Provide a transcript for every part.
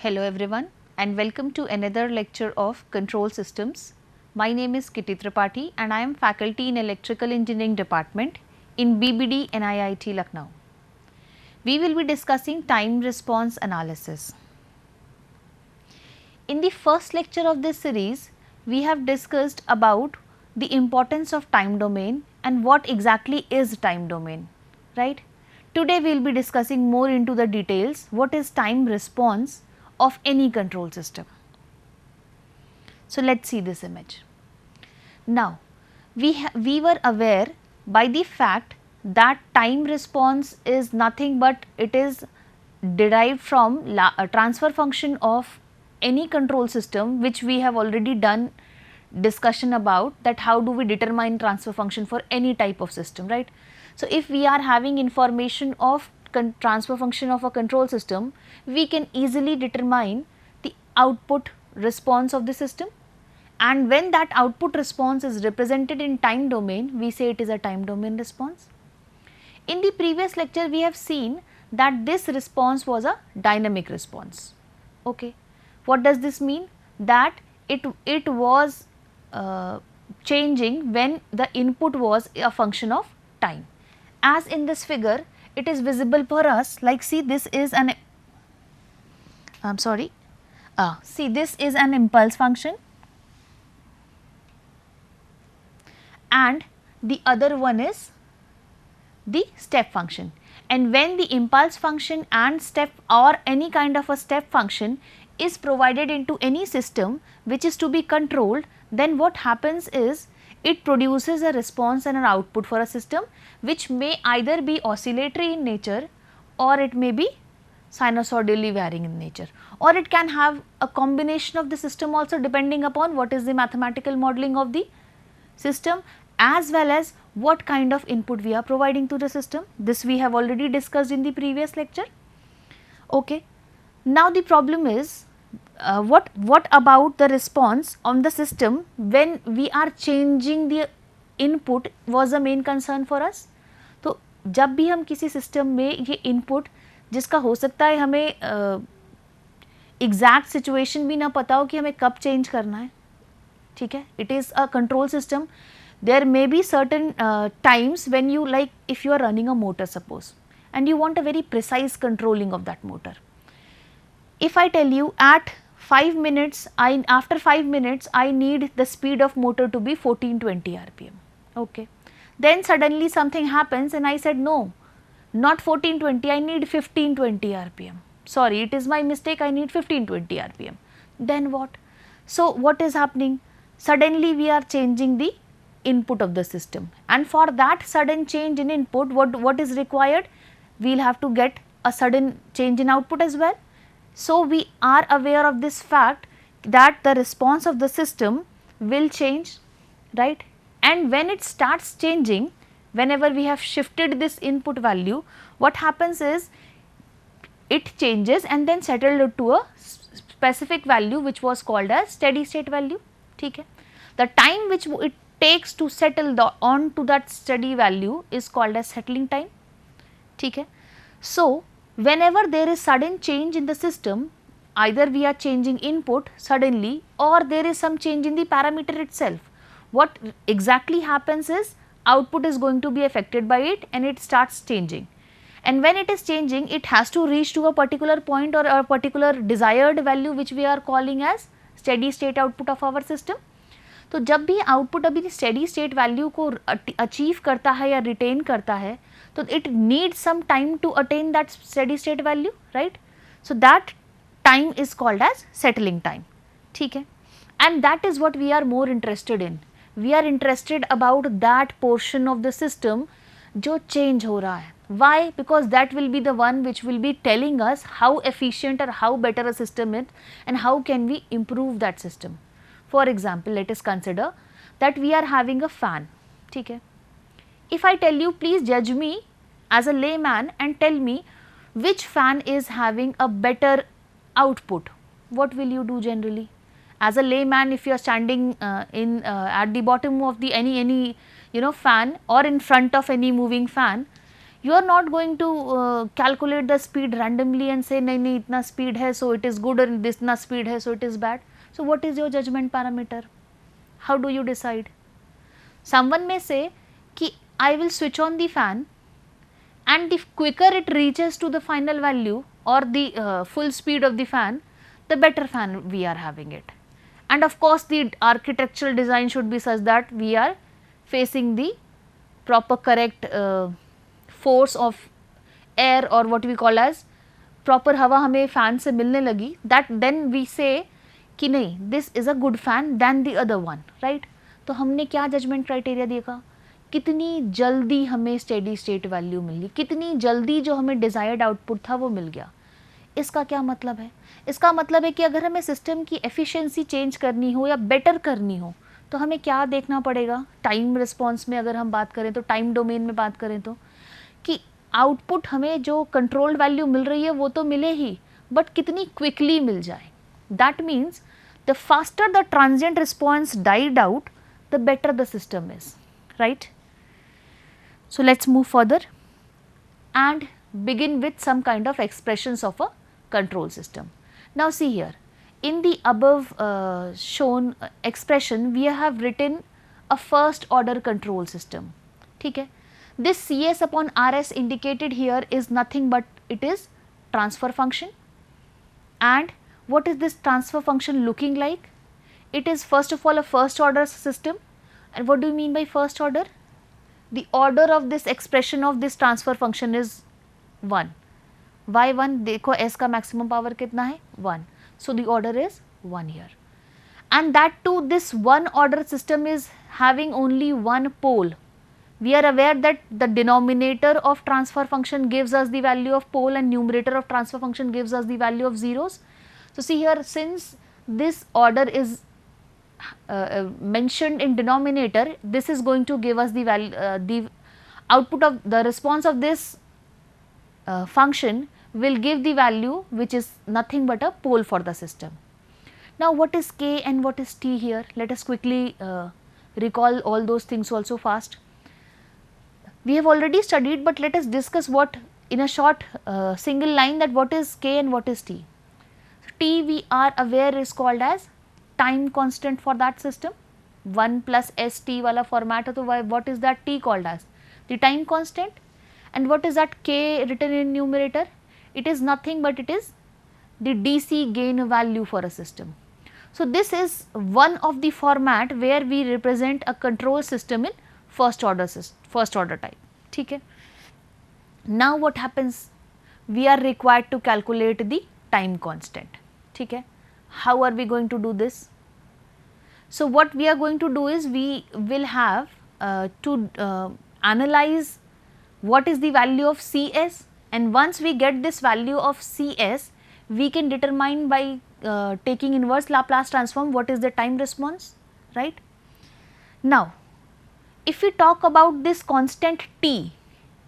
Hello everyone and welcome to another lecture of control systems. My name is Kitty Tripathi and I am faculty in Electrical Engineering Department in BBD NIIT Lucknow. We will be discussing time response analysis. In the first lecture of this series, we have discussed about the importance of time domain and what exactly is time domain, right? Today we will be discussing more into the details what is time response of any control system. So, let us see this image. Now, we were aware by the fact that time response is nothing but it is derived from a transfer function of any control system, which we have already done discussion about, that how do we determine transfer function for any type of system, right. So, if we are having information of transfer function of a control system, we can easily determine the output response of the system, and when that output response is represented in time domain, we say it is a time domain response. In the previous lecture, we have seen that this response was a dynamic response. Okay. What does this mean? That it was changing when the input was a function of time. As in this figure, it is visible for us, like see this is an, see this is an impulse function and the other one is the step function, and when the impulse function and step or any kind of a step function is provided into any system which is to be controlled, then what happens is it produces a response and an output for a system which may either be oscillatory in nature or it may be sinusoidally varying in nature, or it can have a combination of the system also depending upon what is the mathematical modeling of the system as well as what kind of input we are providing to the system. This we have already discussed in the previous lecture. Okay. Now, the problem is what about the response on the system when we are changing the input was the main concern for us. तो जब भी हम किसी system में ये input जिसका हो सकता है हमें एग्जैक्ट सिचुएशन भी ना पता हो कि हमें कब चेंज करना है, ठीक है. It is a control system. There may be certain times when you, like if you are running a motor suppose and you want a very precise controlling of that motor. If I tell you at 5 minutes, after 5 minutes I need the speed of motor to be 1420 rpm, okay. Then suddenly something happens and I said no, not 1420, I need 1520 rpm. Sorry, it is my mistake, I need 1520 rpm. Then what? So, what is happening? Suddenly we are changing the input of the system, and for that sudden change in input, what is required? We will have to get a sudden change in output as well. So, we are aware of this fact that the response of the system will change, right, and when it starts changing, whenever we have shifted this input value, what happens is it changes and then settled to a specific value which was called as steady state value, ठीक है. The time which it takes to settle on to that steady value is called as settling time, ठीक है. So, whenever there is sudden change in the system, either we are changing input suddenly or there is some change in the parameter itself, what exactly happens is output is going to be affected by it and it starts changing, and when it is changing it has to reach to a particular point or a particular desired value which we are calling as steady state output of our system. तो जब भी output अभी steady state value को achieve करता है या retain करता है, तो it needs some time to attain that steady state value, right. So that time is called as settling time, ठीक है. And that is what we are more interested in. We are interested about that portion of the system जो change हो रहा है. Why? Because that will be the one which will be telling us how efficient or how better a system is and how can we improve that system. For example, let us consider that we are having a fan, ठीक है. If I tell you please judge me as a layman and tell me which fan is having a better output, what will you do generally? As a layman, if you are standing at the bottom of the any fan or in front of any moving fan, You are not going to calculate the speed randomly and say nahi nahi itna speed hai so it is good and this na speed hai so it is bad. So what is your judgment parameter? How do you decide? Someone may say ki I will switch on the fan and if quicker it reaches to the final value or the full speed of the fan, the better fan we are having it. And of course the architectural design should be such that we are facing the proper correct force of air or what we call as proper हवा हमें fan से मिलने लगी, that then we say कि नहीं this is a good fan than the other one, right? तो हमने क्या judgment criteria देखा, कितनी जल्दी हमें steady state value मिली, कितनी जल्दी जो हमें desired output था वो मिल गया. इसका क्या मतलब है? इसका मतलब है कि अगर हमें सिस्टम की एफिशिएंसी चेंज करनी हो या बेटर करनी हो तो हमें क्या देखना पड़ेगा. टाइम रिस्पॉन्स में अगर हम बात करें तो टाइम डोमेन में बात करें तो कि आउटपुट हमें जो कंट्रोल्ड वैल्यू मिल रही है वो तो मिले ही बट कितनी क्विकली मिल जाए. That means the faster the transient response died out the better the system is, right. So let's move further and begin with some kind of expressions of a control system. Now see here, in the above shown expression we have written a first order control system. ठीक है, this Cs upon Rs indicated here is nothing but it is transfer function. And what is this transfer function looking like? It is first of all a first order system. And what do you mean by first order? The order of this expression of this transfer function is 1. Why 1? देखो S का maximum power कितना है 1. So the order is 1 here. And that too this one order system is having only one pole. We are aware that the denominator of transfer function gives us the value of pole and numerator of transfer function gives us the value of zeros. So see here, since this order is mentioned in denominator, this is going to give us the value, the output of the response of this function will give the value which is nothing but a pole for the system. Now what is K and what is T here? Let us quickly recall all those things also fast. We have already studied, but let us discuss what in a short single line, that what is K and what is T. T we are aware is called as time constant for that system. 1 plus st वाला format है तो what is that T called as? The time constant. And what is that K written in numerator? It is nothing but it is the DC gain value for a system. So this is one of the format where we represent a control system in first order type. ठीक है. Now what happens? We are required to calculate the time constant. ठीक है. How are we going to do this? So what we are going to do is we will have to analyze what is the value of Cs, and once we get this value of Cs, we can determine by taking inverse Laplace transform what is the time response, right. Now if we talk about this constant T,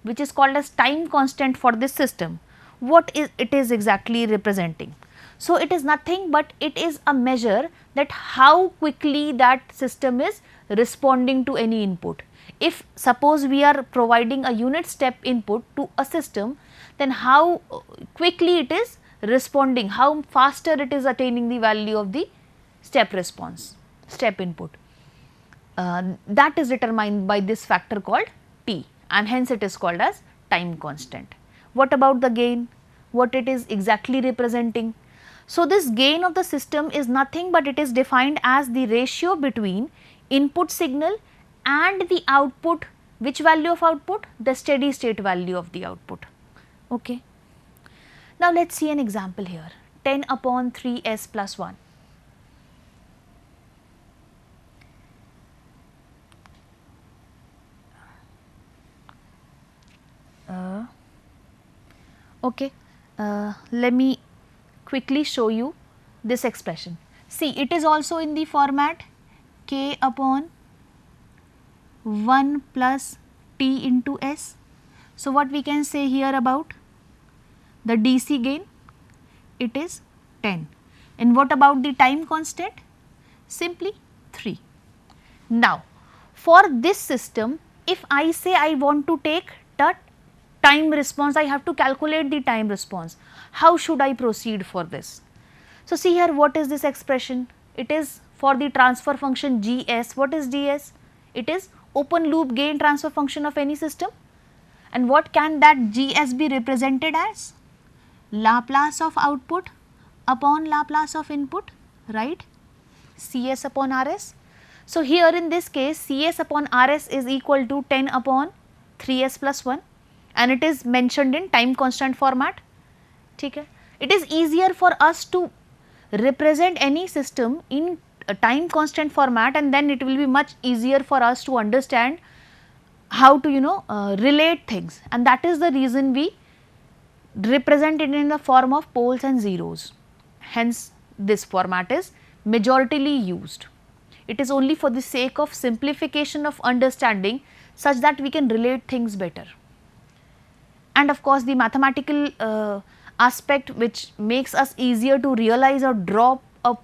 which is called as time constant for this system, what is it is exactly representing? So it is nothing but it is a measure that how quickly that system is responding to any input. If suppose we are providing a unit step input to a system, then how quickly it is responding, how faster it is attaining the value of the step response, step input. That is determined by this factor called T, and hence it is called as time constant. What about the gain? What it is exactly representing? So this gain of the system is nothing but it is defined as the ratio between input signal and the output. Which value of output? The steady state value of the output. Okay. Now let us see an example here, 10 upon 3s plus 1. Okay, let me quickly show you this expression. See, it is also in the format k upon 1 plus t into s. So what we can say here about the DC gain? It is 10. And what about the time constant? Simply 3. Now for this system, if I say I want to take the time response, I have to calculate the time response. How should I proceed for this? So, see here, what is this expression? It is for the transfer function GS. What is GS? It is open loop gain transfer function of any system. And what can that GS be represented as? Laplace of output upon Laplace of input, right? CS upon RS. So, here in this case, CS upon RS is equal to 10 upon 3s plus 1, and it is mentioned in time constant format. Okay. It is easier for us to represent any system in a time constant format, and then it will be much easier for us to understand how to relate things, and that is the reason we represent it in the form of poles and zeros. Hence, this format is majoritarily used. It is only for the sake of simplification of understanding, such that we can relate things better. And of course, the mathematical aspect which makes us easier to realize or draw a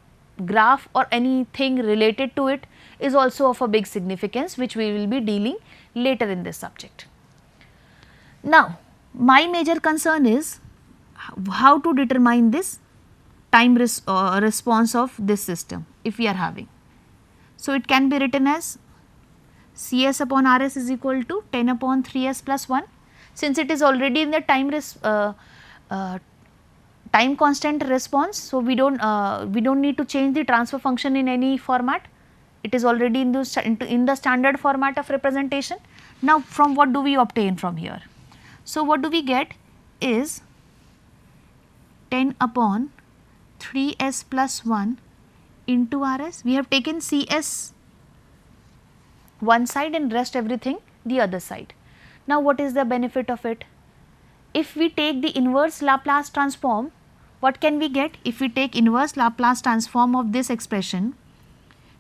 graph or anything related to it is also of a big significance, which we will be dealing later in this subject. Now, my major concern is how to determine this time response of this system if we are having. So, it can be written as CS upon RS is equal to 10 upon 3s plus 1. Since it is already in the time constant response, so we don't need to change the transfer function in any format. It is already in the standard format of representation. Now, from what do we obtain from here? So, what do we get is 10 upon 3s plus 1 into RS. We have taken CS one side and rest everything the other side. Now, what is the benefit of it? If we take the inverse Laplace transform, what can we get? If we take inverse Laplace transform of this expression,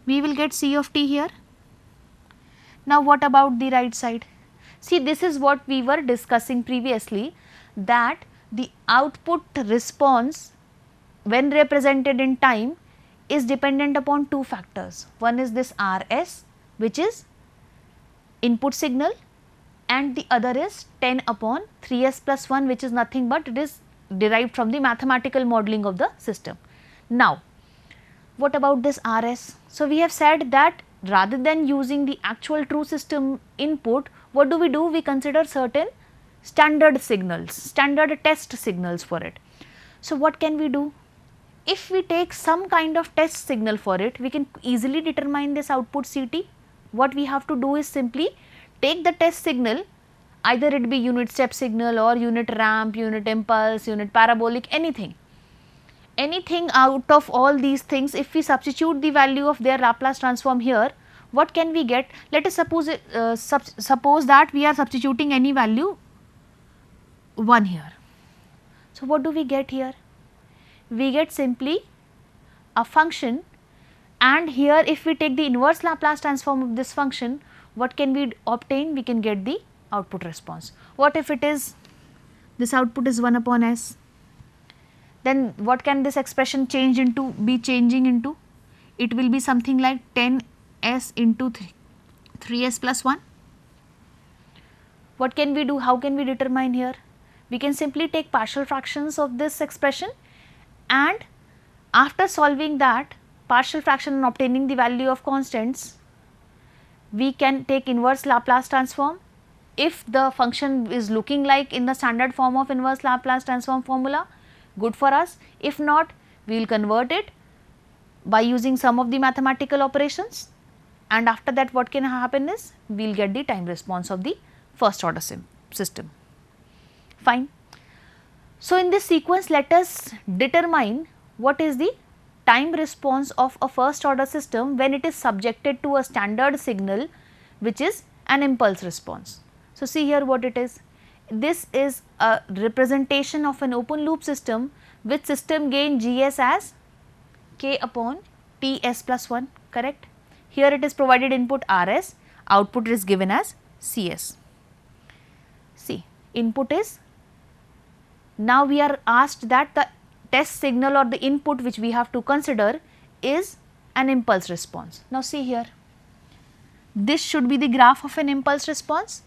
we will get C of t here. Now, what about the right side? See, this is what we were discussing previously, that the output response when represented in time is dependent upon two factors. One is this RS, which is input signal, and the other is 10 upon 3s plus 1, which is nothing but it is derived from the mathematical modeling of the system. Now, what about this RS? So, we have said that rather than using the actual true system input, what do? We consider certain standard signals, standard test signals for it. So, what can we do? If we take some kind of test signal for it, we can easily determine this output CT. What we have to do is simply take the test signal, either it be unit step signal or unit ramp, unit impulse, unit parabolic, anything out of all these things. If we substitute the value of their Laplace transform here, what can we get? Let us suppose that we are substituting any value 1 here. So, what do we get here? We get simply a function, and here if we take the inverse Laplace transform of this function, what can we obtain? We can get the output response. What if it is, this output is 1 upon s? Then what can this expression be changing into? It will be something like 10s into 3s plus 1. What can we do? How can we determine here? We can simply take partial fractions of this expression, and after solving that partial fraction and obtaining the value of constants, we can take inverse Laplace transform. If the function is looking like in the standard form of inverse Laplace transform formula, good for us. If not, we will convert it by using some of the mathematical operations, and after that what can happen is we will get the time response of the first order system. Fine. So, in this sequence, let us determine what is the time response of a first order system when it is subjected to a standard signal, which is an impulse response. So, see here what it is. This is a representation of an open loop system with system gain Gs as k upon Ts plus 1, correct. Here it is provided input Rs, output is given as Cs. See, input is, now we are asked that the test signal or the input which we have to consider is an impulse response. Now, see here, this should be the graph of an impulse response.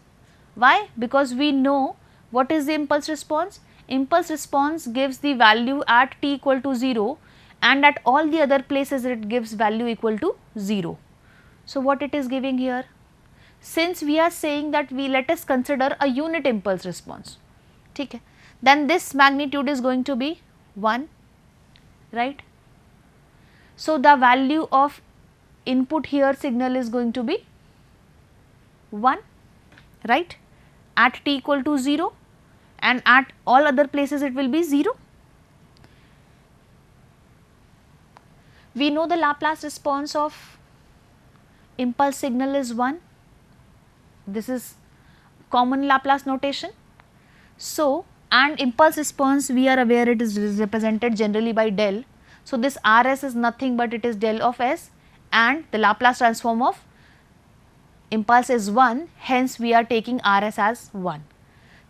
Why? Because we know What is the impulse response? Impulse response gives the value at t equal to 0 and at all the other places it gives value equal to 0. So, what it is giving here? Since we are saying that let us consider a unit impulse response, okay, then this magnitude is going to be 1, right. So, the value of input here signal is going to be 1, right, at t equal to 0 and at all other places it will be 0. We know the Laplace response of impulse signal is 1. This is common Laplace notation. So, and impulse response we are aware it is represented generally by del. So, this Rs is nothing but it is del of S and the Laplace transform of impulse is 1, hence we are taking Rs as 1.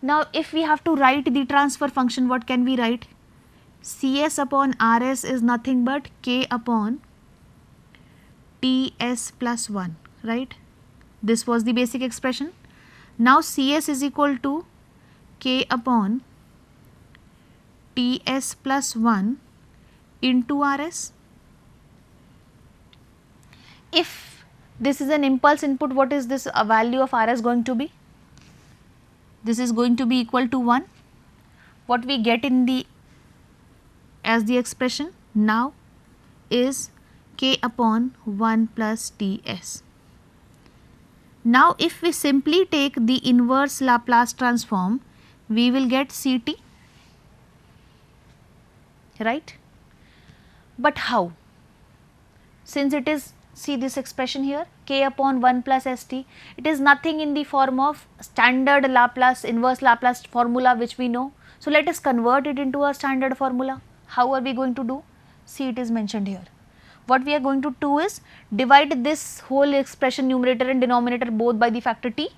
Now, if we have to write the transfer function, what can we write? Cs upon Rs is nothing but k upon Ts plus 1, right. This was the basic expression. Now, Cs is equal to k upon Ts plus 1 into Rs. If this is an impulse input, what is this value of Rs going to be? This is going to be equal to 1. What we get in the as the expression now is k upon 1 plus Ts. Now, if we simply take the inverse Laplace transform, we will get Ct, right. But how? Since it is, see this expression here, k upon 1 plus St, it is nothing in the form of standard Laplace, inverse Laplace formula which we know. So, let us convert it into a standard formula. How are we going to do? See, it is mentioned here. What we are going to do is divide this whole expression numerator and denominator both by the factor t.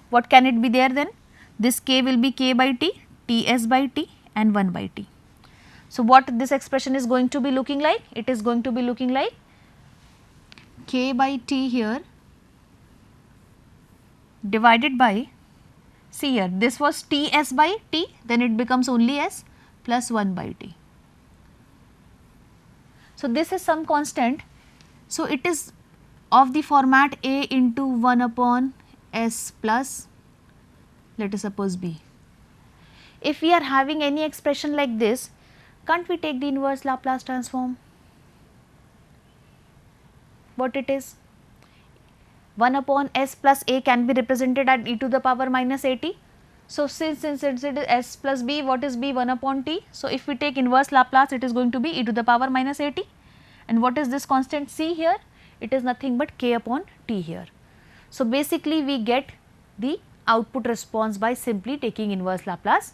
What can it be there then? This k will be k by t, Ts by t and 1 by t. So, what this expression is going to be looking like? It is going to be looking like k by t here divided by, see here, this was Ts by t, then it becomes only s plus 1 by t. So, this is some constant. So, it is of the format a into 1 upon s plus, let us suppose b. If we are having any expression like this, can't we take the inverse Laplace transform? What it is? 1 upon s plus a can be represented at e to the power minus at. So, since it is s plus b, what is b? 1 upon t. So, if we take inverse Laplace, it is going to be e to the power minus at. And what is this constant c here? It is nothing but k upon t here. So, basically we get the output response by simply taking inverse Laplace.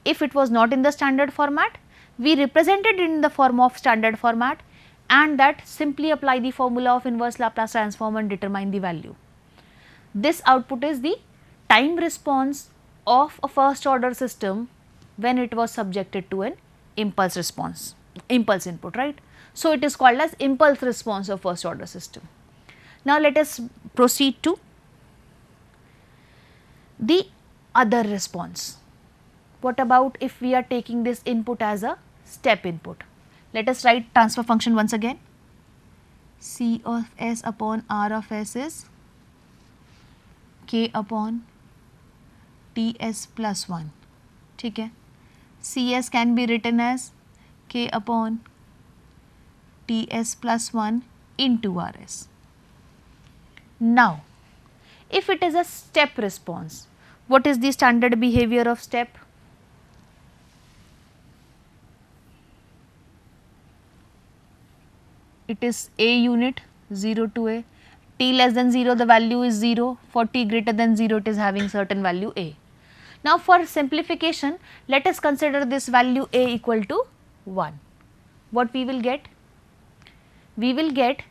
If it was not in the standard format, we represented it in the form of standard format and that simply apply the formula of inverse Laplace transform and determine the value. This output is the time response of a first order system when it was subjected to an impulse response, impulse input, right. So, it is called as impulse response of first order system. Now, let us proceed to the other response. What about if we are taking this input as a step input? Let us write transfer function once again. C of s upon r of s is k upon Ts plus 1, ठीक है. Cs can be written as k upon Ts plus 1 into Rs. Now, if it is a step response, what is the standard behavior of step? It is a unit 0 to a, t less than 0 the value is 0, for t greater than 0 it is having certain value a. Now, for simplification, let us consider this value a equal to 1. What we will get? We will get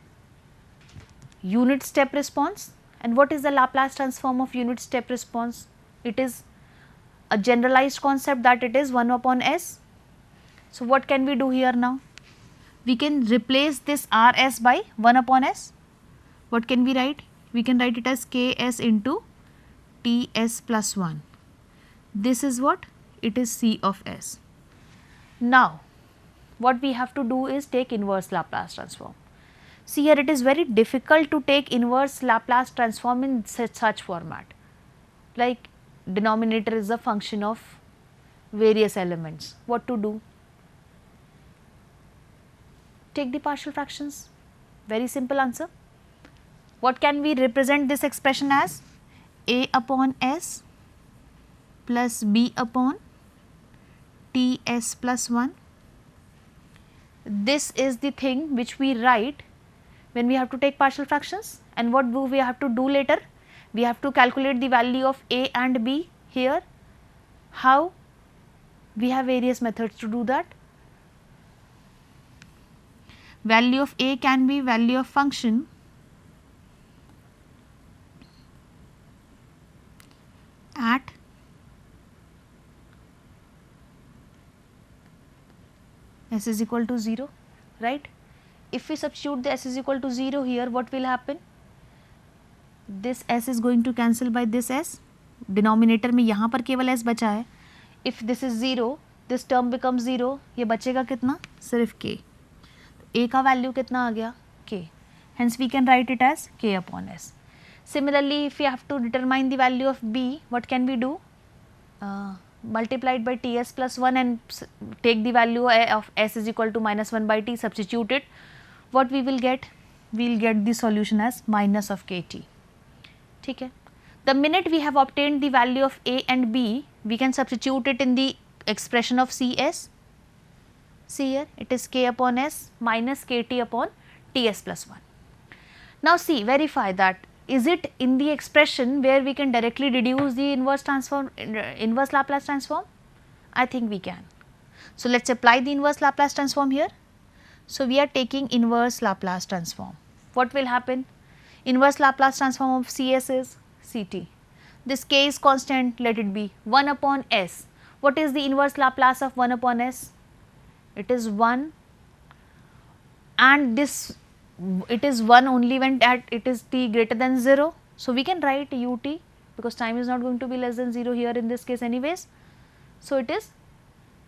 unit step response. And what is the Laplace transform of unit step response? It is a generalized concept that it is 1 upon s. So, what can we do here now? We can replace this Rs by 1 upon s. What can we write? We can write it as Ks into Ts plus 1. this is what? It is C of S. Now, what we have to do is take inverse Laplace transform. See here, it is very difficult to take inverse Laplace transform in such format, like denominator is a function of various elements. What to do? Take the partial fractions. Very simple answer. What can we represent this expression as? A upon S plus B upon Ts plus 1. This is the thing which we write when we have to take partial fractions. And what do we have to do later? We have to calculate the value of A and B here. How? We have various methods to do that. Value of A can be value of function at S is equal to 0, right? If we substitute the S is equal to 0 here, what will happen? This S is going to cancel by this S. Denominator में यहाँ पर केवल S बचा है. If this is 0, this term becomes 0. ये बचेगा कितना? सिर्फ K. A का वैल्यू कितना आ गया? K. Hence we can write it as K upon S. Similarly, if we have to determine the value of B, what can we do? Multiply it by Ts plus 1 and take the value of S is equal to minus 1 by T, substitute it. What we will get? We will get the solution as minus of Kt. ठीक है. The minute we have obtained the value of A and B, we can substitute it in the expression of Cs. See here, it is K upon S minus Kt upon Ts plus 1. Now see, verify that. Is it in the expression where we can directly deduce the inverse Laplace transform? I think we can. So let us apply the inverse Laplace transform here. So we are taking inverse Laplace transform. What will happen? Inverse Laplace transform of Cs is Ct. This K is constant, let it be 1 upon S. What is the inverse Laplace of 1 upon S? It is 1, and this it is 1 only when it is t greater than 0. So we can write ut because time is not going to be less than 0 here in this case anyways. So it is,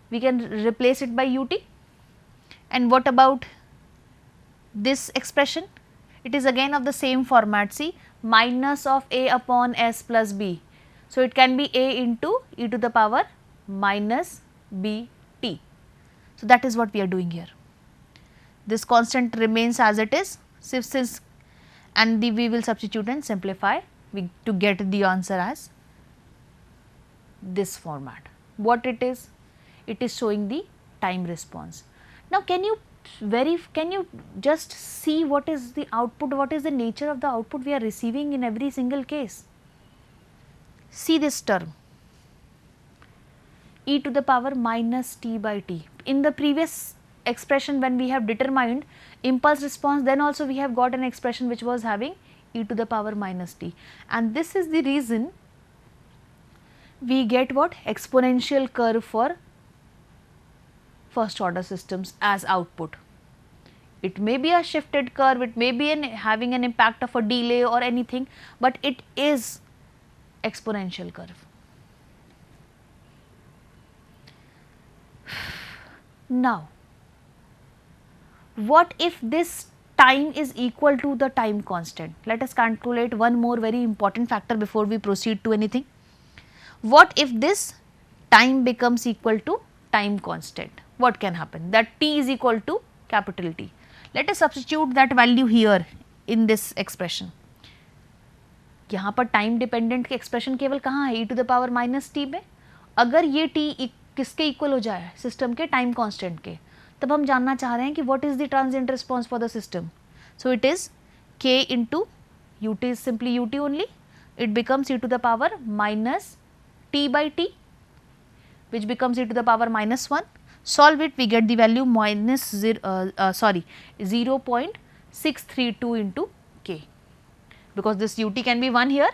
we can replace it by ut. And what about this expression? It is again of the same format. See, minus of A upon S plus B. So it can be A into e to the power minus bt. So that is what we are doing here. This constant remains as it is, since and we will substitute and simplify to get the answer as this format. What it is? It is showing the time response. Now can you just see what is the output, what is the nature of the output we are receiving in every single case? See this term, e to the power minus t by t. In the previous expression when we have determined impulse response, then also we have got an expression which was having e to the power minus t, and this is the reason we get what? Exponential curve for first order systems as output. It may be a shifted curve, it may be having an impact of a delay or anything, but it is exponential curve. Now, what if this time is equal to the time constant? Let us calculate one more very important factor before we proceed to anything. What if this time becomes equal to time constant? What can happen? That t is equal to capital T. Let us substitute that value here in this expression. यहाँ पर time dependent के expression केवल कहाँ है? e to the power minus T में. अगर ये t किसके इक्वल हो जाए? सिस्टम के टाइम कांस्टेंट के. तब हम जानना चाह रहे हैं कि what is the transient response for the system. So it is k into ut is simply ut only. It becomes e to the power minus t by t, which becomes e to the power minus 1. Solve it, we get the value minus 0.632 into k, because this ut can be 1 here.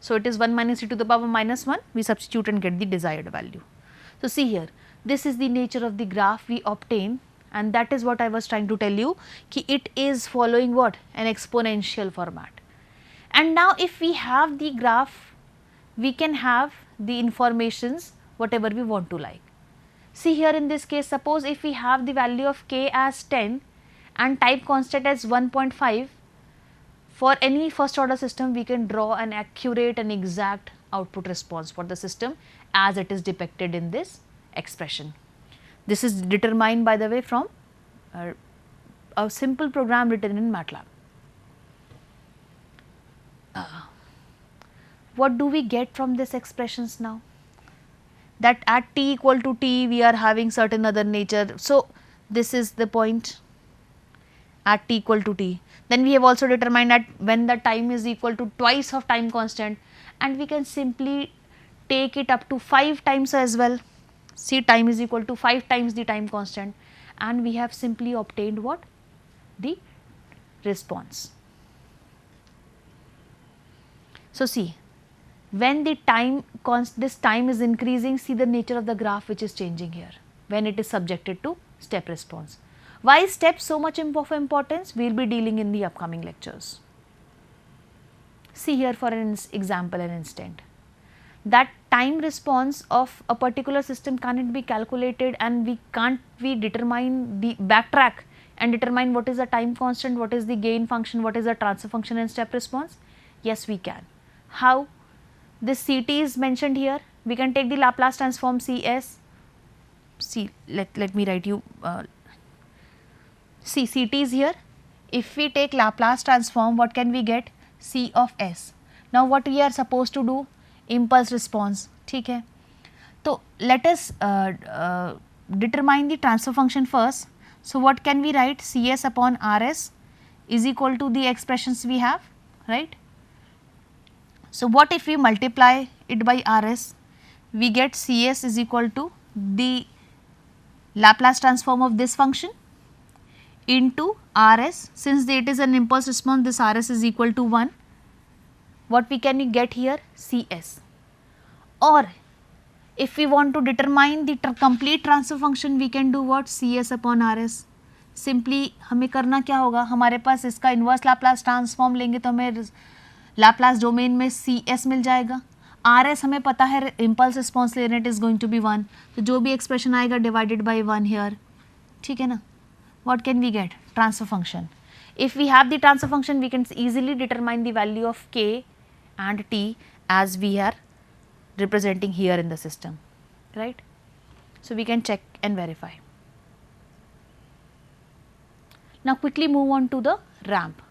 So it is 1 minus e to the power minus 1, we substitute and get the desired value. So see here, this is the nature of the graph we obtain, and that is what I was trying to tell you, ki it is following what? An exponential format. And now if we have the graph we can have the informations whatever we want to like. See here in this case, suppose if we have the value of k as 10 and type constant as 1.5, for any first order system we can draw an accurate and exact output response for the system as it is depicted in this expression. This is determined, by the way, from a simple program written in MATLAB. What do we get from these expressions now? That at t equal to t we are having certain other nature. So, this is the point at t equal to t. Then we have also determined that when the time is equal to twice of time constant, and we can simply take it up to 5 times as well. See, time is equal to 5 times the time constant, and we have simply obtained what? The response. So, see, when the time this time is increasing, see the nature of the graph which is changing here when it is subjected to step response. Why is step so much of importance? We will be dealing in the upcoming lectures. See here for an example, an instant. That time response of a particular system cannot be calculated, and we determine the backtrack and determine what is the time constant, what is the gain function, what is the transfer function in step response? Yes, we can. How? This Ct is mentioned here. We can take the Laplace transform Cs. See, let me write you. See, Ct is here. If we take Laplace transform, what can we get? C of S. Now, what we are supposed to do? Impulse response. ठीक है. So, let us determine the transfer function first. So, what can we write? Cs upon Rs is equal to the expressions we have, right? So, what if we multiply it by Rs? We get Cs is equal to the Laplace transform of this function into Rs. Since it is an impulse response, this Rs is equal to 1. What we can get here? Cs. Or if we want to determine the complete transfer function, we can do what? Cs upon Rs. Simply हमें करना क्या होगा? हमारे पास इसका inverse Laplace transform लेंगे तो हमें Laplace domain में Cs मिल जाएगा. Rs हमें पता है इम्पल्स रिस्पॉन्स ले रहे हैं, it is going to be 1. तो जो भी एक्सप्रेशन आएगा डिवाइडेड बाई 1 हियर. ठीक है ना? What can we get? Transfer function. If we have the transfer function, we can easily determine the value of k and t as we are representing here in the system, right? So, we can check and verify. Now, quickly move on to the ramp.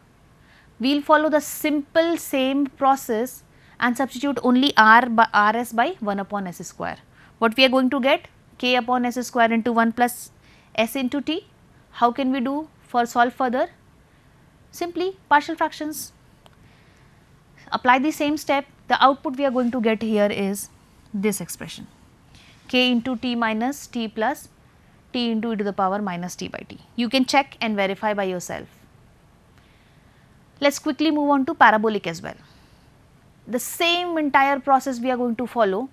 We will follow the simple same process and substitute only Rs by 1 upon s square. What we are going to get? K upon s square into 1 plus s into t. How can we do for solve further? Simply partial fractions. Apply the same step. The output we are going to get here is this expression, k into t minus t plus t into e to the power minus t by t. You can check and verify by yourself. Let us quickly move on to parabolic as well. The same entire process we are going to follow.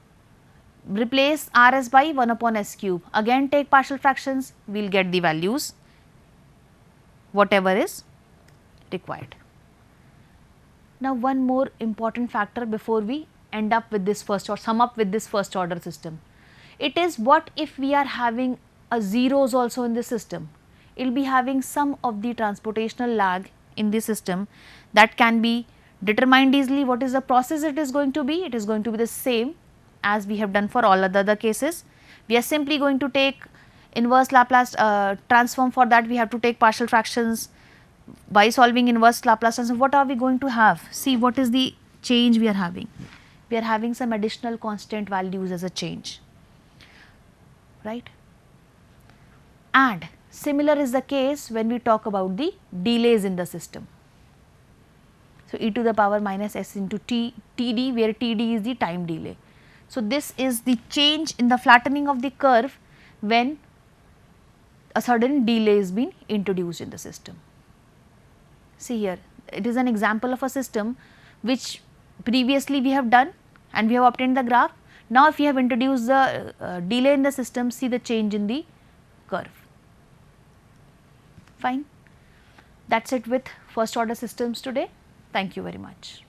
Replace Rs by 1 upon s cube. Again take partial fractions, we will get the values whatever is required. Now, one more important factor before we end up with this first or sum up with this first order system. It is what if we are having a zeros also in the system? It will be having some of the transportational lag in the system that can be determined easily. What is the process it is going to be? It is going to be the same as we have done for all other cases. We are simply going to take inverse Laplace transform. For that we have to take partial fractions. By solving inverse Laplace transform, what are we going to have? See, what is the change we are having? We are having some additional constant values as a change, right? And similar is the case when we talk about the delays in the system. So, e to the power minus s into td, where td is the time delay. So, this is the change in the flattening of the curve when a sudden delay is being introduced in the system. See here, it is an example of a system which previously we have done and we have obtained the graph. Now, if we have introduced the delay in the system, see the change in the curve. Fine. That is it with first order systems today. Thank you very much.